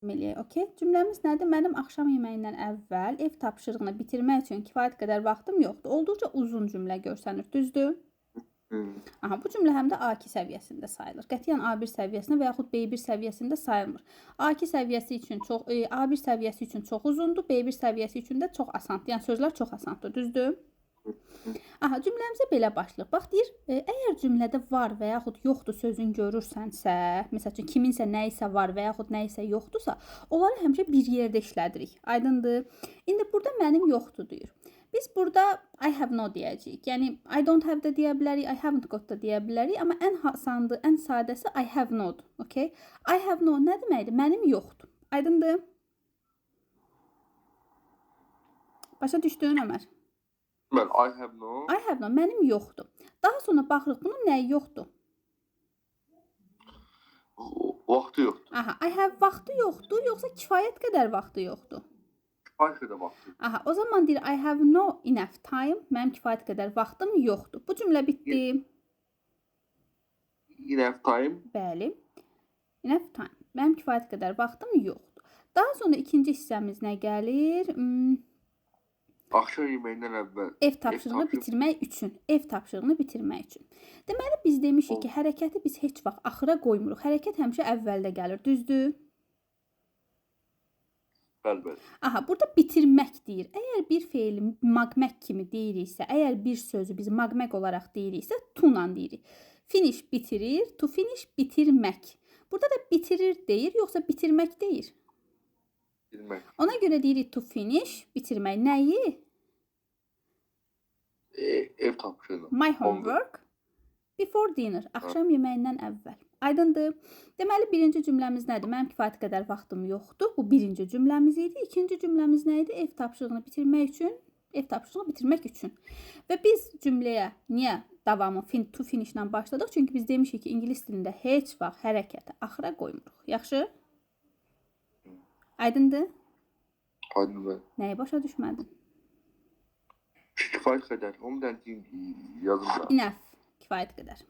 Eləyək, okey? Cümləmiz nədir? Mənim axşam yeməyindən əvvəl ev tapşırığını bitirmək üçün kifayət qədər vaxtım yoxdur. Olduqca uzun cümlə görsənir, düzdür? Aha, bu cümlə həm də A2 səviyyəsində sayılır. Qətiyyən A1 səviyyəsində və yaxud B1 səviyyəsində sayılmır. A2 səviyyəsi üçün A1 səviyyəsi üçün çox uzundur, B1 səviyyəsi üçün də çox asandır. Yəni sözlər çox asandır, düzdür? Aha, cümləmizə belə başlayaq. Bax, deyir, əgər cümlədə var və yaxud yoxdur sözün görürsənsə, məsəl üçün, kiminsə nə isə var və yaxud nə isə yoxdursa, onları həmişə bir yerdə işlədirik. Aydındır? İndi burada mənim yoxdur deyir. Biz burada I have no deyəcəyik. Yəni, I don't have da deyə bilərik, I haven't got da deyə bilərik. Amma ən asandır, ən sadəsi I have no'dur. Okay? I have no nə deməkdir? Mənim yoxdur. Aydındır? Başa düşdün, Ömər? Mən I have no. I have no, mənim yoxdur. Daha sonra baxırıq, bunun nəyi yoxdur? Vaxtı yoxdur. Aha, I have vaxtı yoxdur, yoxsa kifayət qədər vaxtı yoxdur? Kifayət qədər vaxtı. Aha, o zaman deyir I have no enough time. Mənim kifayət qədər vaxtım yoxdur. Bu cümlə bitdi. Enough time. Bəli. Enough time. Mənim kifayət qədər vaxtım yoxdur. Daha sonra ikinci hissəmiz nə gəlir? Axşam yeməyindən əvvəl. Ev tapşırığını bitirmək üçün. Ev tapşırığını bitirmək üçün. Deməli, biz demişik ki, hərəkəti biz heç vaxt axıra qoymuruq. Hərəkət həmişə əvvəldə gəlir, düzdür? Bəli. Aha, burada bitirmək deyir. Əgər bir feili magmək kimi deyiriksə, əgər bir sözü biz magmək olaraq deyiriksə, to-la deyirik. Finish bitirir, to finish bitirmək. Burada da bitirir deyir, yoxsa bitirmək deyir? Bitirmək. Ona görə deyirik to finish, bitirmək. Nəyi? Ev tapşırığı. My homework before dinner. Axşam yeməyindən əvvəl. Aydındır? Deməli, birinci cümləmiz nədir? Mənim kifayət qədər vaxtım yoxdur. Bu birinci cümləmiz idi. İkinci cümləmiz nə idi? Ev tapşırığını bitirmək üçün. Ev tapşırığını bitirmək üçün. Və biz cümləyə niyə davamı to finish-lə başladıq? Çünki biz demişik ki, ingilis dilində heç vaxt hərəkəti axıra qoymuruq. Yaxşı? Aydındır? Aydındır. Nəyi başa düşmədin? Kifayət qədər. Onu da yazımda. Enough. Kifayət qədər.